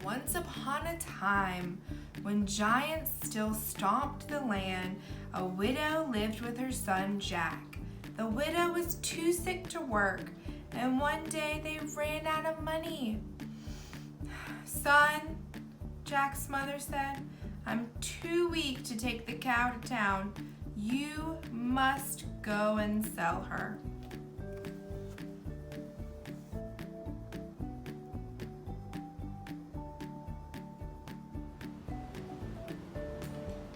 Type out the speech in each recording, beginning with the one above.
Once upon a time, when giants still stomped the land, a widow lived with her son Jack. The widow was too sick to work, and one day they ran out of money. "Son," Jack's mother said, "I'm too weak to take the cow to town. You must go and sell her."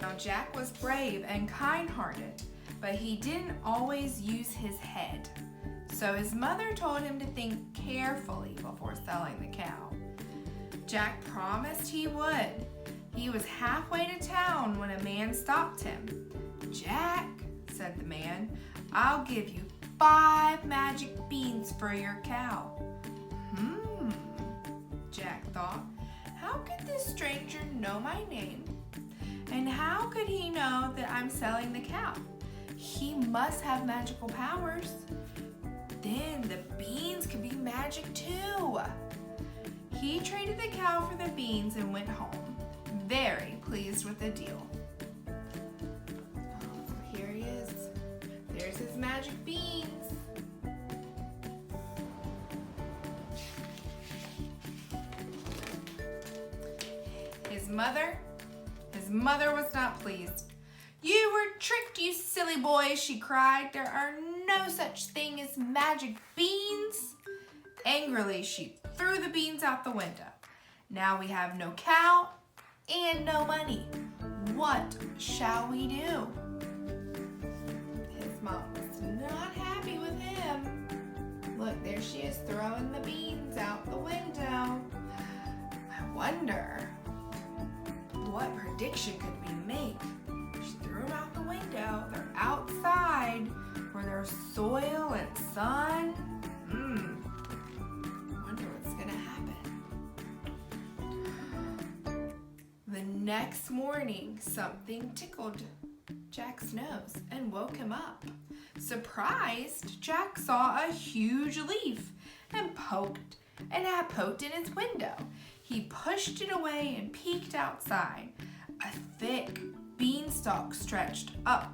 Now Jack was brave and kind-hearted, but he didn't always use his head. So his mother told him to think carefully before selling the cow. Jack promised he would. He was halfway to town when a man stopped him. "Jack," said the man, "I'll give you 5 magic beans for your cow." Jack thought, how could this stranger know my name? And how could he know that I'm selling the cow? He must have magical powers. Then the beans could be magic too. He traded the cow for the beans and went home, very pleased with the deal. Oh, here he is. There's his magic beans. His mother was not pleased. "You were tricked, you silly boy," she cried. "There are no such thing as magic beans." Angrily, she threw the beans out the window. "Now we have no cow and no money. What shall we do?" His mom was not happy with him. Look, there she is throwing the beans out the window. I wonder, what prediction could we make? She threw them out the window. They're outside where there's soil and sun. Wonder what's gonna happen. The next morning, something tickled Jack's nose and woke him up. Surprised, Jack saw a huge leaf and had poked in his window. He pushed it away and peeked outside. A thick beanstalk stretched up,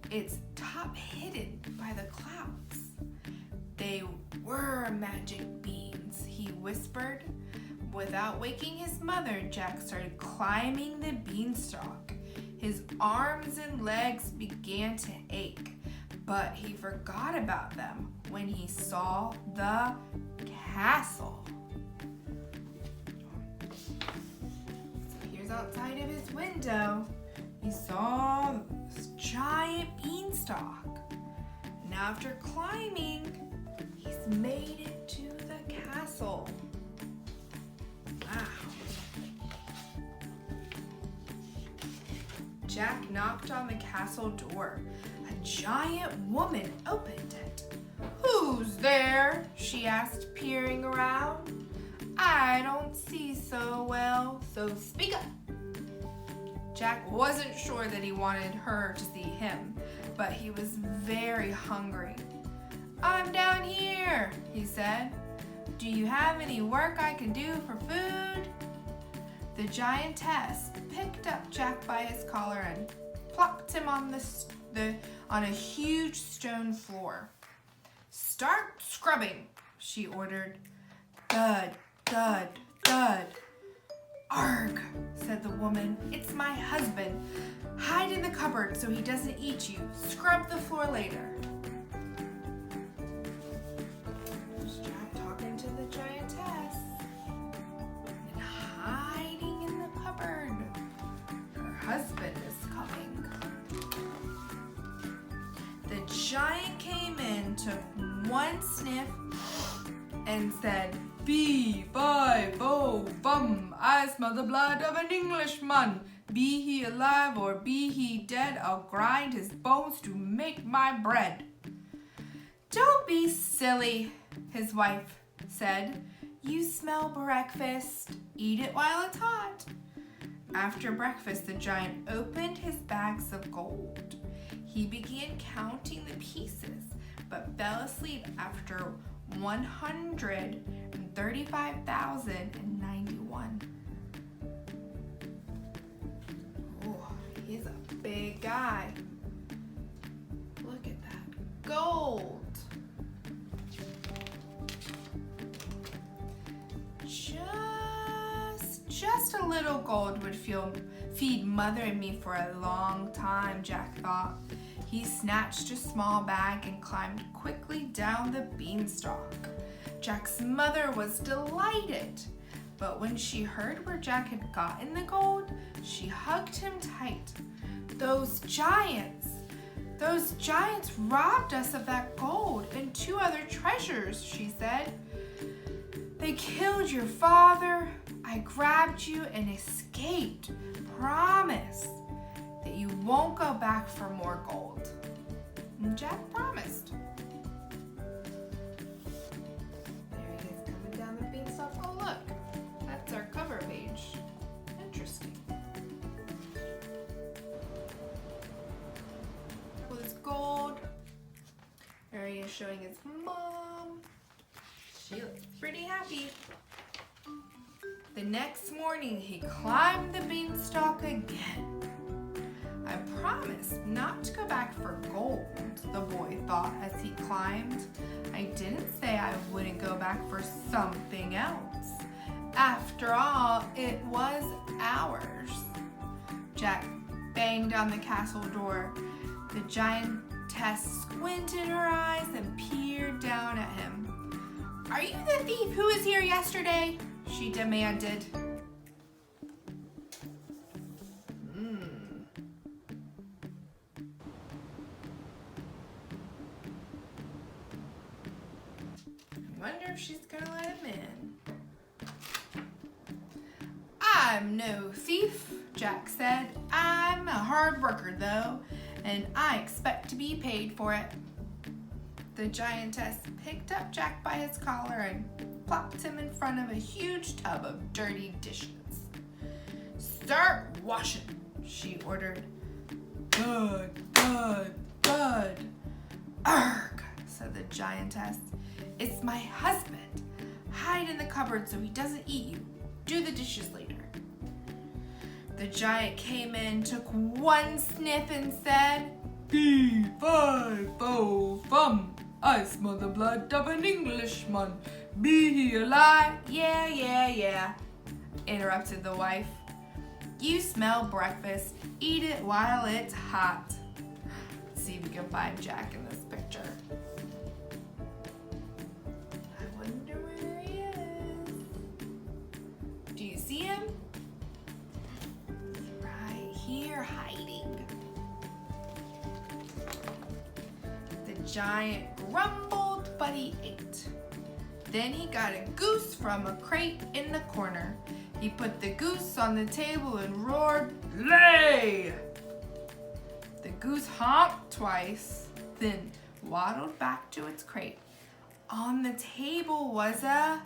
its top hidden by the clouds. "They were magic beans," he whispered. Without waking his mother, Jack started climbing the beanstalk. His arms and legs began to ache, but he forgot about them when he saw the castle. Outside of his window, he saw this giant beanstalk. And after climbing, he's made it to the castle. Wow. Jack knocked on the castle door. A giant woman opened it. "Who's there?" she asked, peering around. "I don't see so well, so speak up." Jack wasn't sure that he wanted her to see him, but he was very hungry. "I'm down here," he said. "Do you have any work I can do for food?" The giantess picked up Jack by his collar and plopped him on on a huge stone floor. "Start scrubbing," she ordered. Thud, thud, thud. "Arg," said the woman. "It's my husband. Hide in the cupboard so he doesn't eat you. Scrub the floor later." There's Jack talking to the giantess and hiding in the cupboard. Her husband is coming. The giant came in, took one sniff, and said, "Fee, fi, fo, fum, I smell the blood of an Englishman. Be he alive or be he dead, I'll grind his bones to make my bread." "Don't be silly," his wife said. "You smell breakfast. Eat it while it's hot." After breakfast, the giant opened his bags of gold. He began counting the pieces, but fell asleep after $135,091. Oh, he's a big guy. Look at that gold. Just a little gold would feed Mother and me for a long time, Jack thought. He snatched a small bag and climbed quickly down the beanstalk. Jack's mother was delighted, but when she heard where Jack had gotten the gold, she hugged him tight. Those giants robbed us of that gold and 2 other treasures, she said. They killed your father. I grabbed you and escaped. Promise that you won't go back for more gold. And Jack promised. There he is coming down the beanstalk. Oh, look, that's our cover page. Interesting. With his gold. There he is showing his mom. She looks pretty happy. The next morning, he climbed the beanstalk again. I promised not to go back for gold, the boy thought as he climbed. I didn't say I wouldn't go back for something else. After all, it was ours. Jack banged on the castle door. The giantess squinted her eyes and peered down at him. "Are you the thief who was here yesterday?" she demanded. I wonder if she's gonna let him in. "I'm no thief," Jack said. "I'm a hard worker, though, and I expect to be paid for it." The giantess picked up Jack by his collar and plopped him in front of a huge tub of dirty dishes. "Start washing," she ordered. "Good, good, good." "Arg," said the giantess. "It's my husband. Hide in the cupboard so he doesn't eat you. Do the dishes later." The giant came in, took one sniff and said, "Fee-fi-fo-fum. I smell the blood of an Englishman. Be he alive?" Yeah, interrupted the wife. "You smell breakfast. Eat it while it's hot." Let's see if we can find Jack in this picture. I wonder where he is. Do you see him? He's right here hiding. The giant grumbled, but he ate. Then he got a goose from a crate in the corner. He put the goose on the table and roared, "Lay!" The goose honked twice, then waddled back to its crate. On the table was a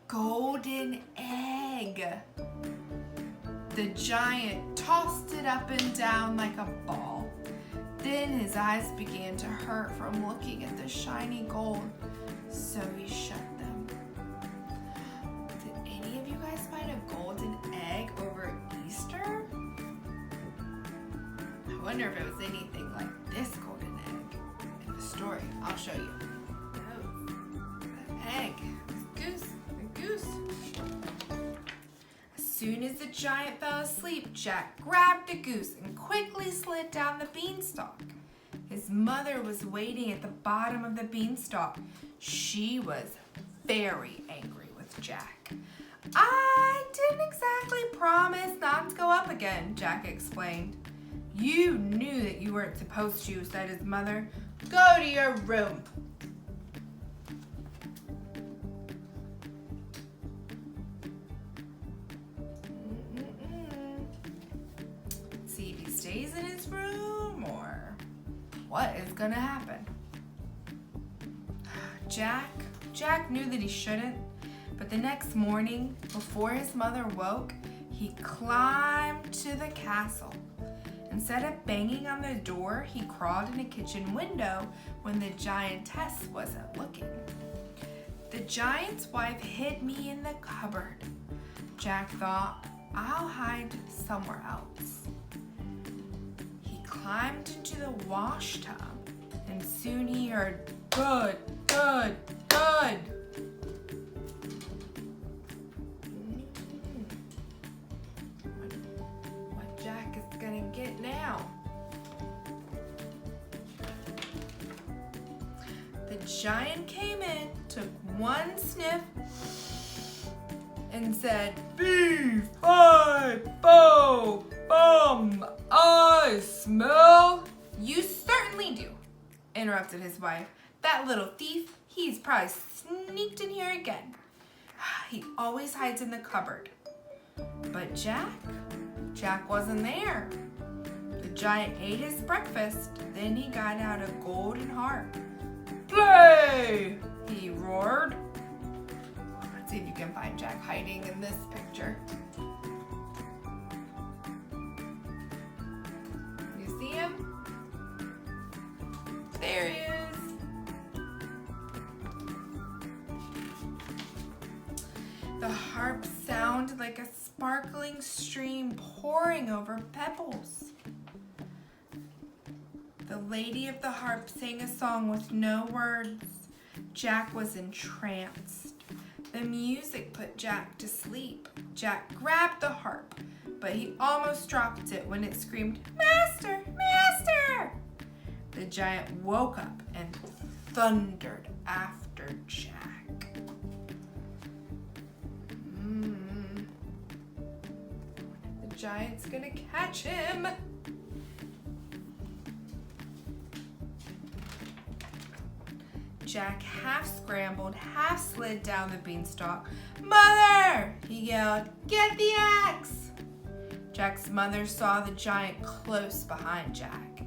golden egg. The giant tossed it up and down like a ball. Then his eyes began to hurt from looking at the shiny gold, so he shut them. Did any of you guys find a golden egg over Easter? I wonder if it was anything like this golden egg in the story. I'll show you. Oh, the egg. The goose. As soon as the giant fell asleep, Jack grabbed the goose and quickly slid down the beanstalk. His mother was waiting at the bottom of the beanstalk. She was very angry with Jack. "I didn't exactly promise not to go up again," Jack explained. "You knew that you weren't supposed to," said his mother. "Go to your room." Let's see if he stays in his room or what is gonna happen. Jack knew that he shouldn't, but the next morning, before his mother woke, he climbed to the castle. Instead of banging on the door, he crawled in a kitchen window when the giantess wasn't looking. The giant's wife hid me in the cupboard. Jack thought, I'll hide somewhere else. He climbed into the wash tub, and soon he heard, good, good, good. What Jack is gonna get now? The giant came in, took one sniff, and said, beef, hi, bo, bum, I smell. You certainly do, interrupted his wife. That little thief, he's probably sneaked in here again. He always hides in the cupboard. But Jack wasn't there. The giant ate his breakfast, then he got out a golden harp. Play, he roared. Let's see if you can find Jack hiding in this picture. You see him? There he is. The harp sounded like a sparkling stream pouring over pebbles. The lady of the harp sang a song with no words. Jack was entranced. The music put Jack to sleep. Jack grabbed the harp, but he almost dropped it when it screamed, Master! Master! The giant woke up and thundered after Jack. The giant's gonna catch him. Jack half scrambled, half slid down the beanstalk. Mother! He yelled, get the axe! Jack's mother saw the giant close behind Jack.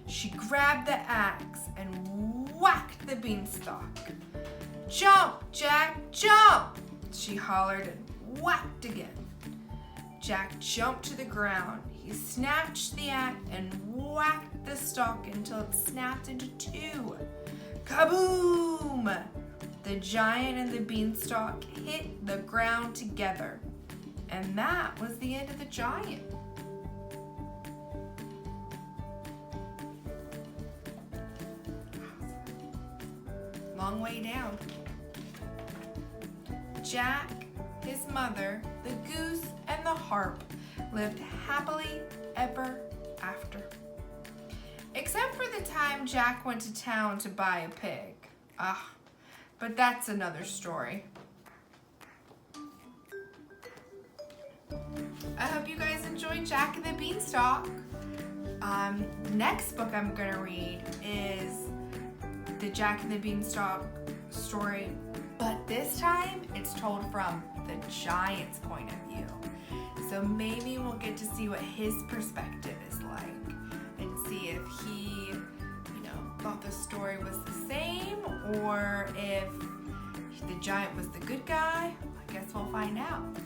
She grabbed the axe and whacked the beanstalk. Jump, Jack, jump! She hollered and whacked again. Jack jumped to the ground. He snatched the axe and whacked the stalk until it snapped into two. Kaboom! The giant and the beanstalk hit the ground together. And that was the end of the giant. Long way down. Jack, his mother, the goose, and the harp lived happily ever after. Except for the time Jack went to town to buy a pig. But that's another story. I hope you guys enjoyed Jack and the Beanstalk. Next book I'm gonna read is the Jack and the Beanstalk story, but this time it's told from the giant's point of view. So maybe we'll get to see what his perspective is like and see if he, thought the story was the same or if the giant was the good guy. I guess we'll find out.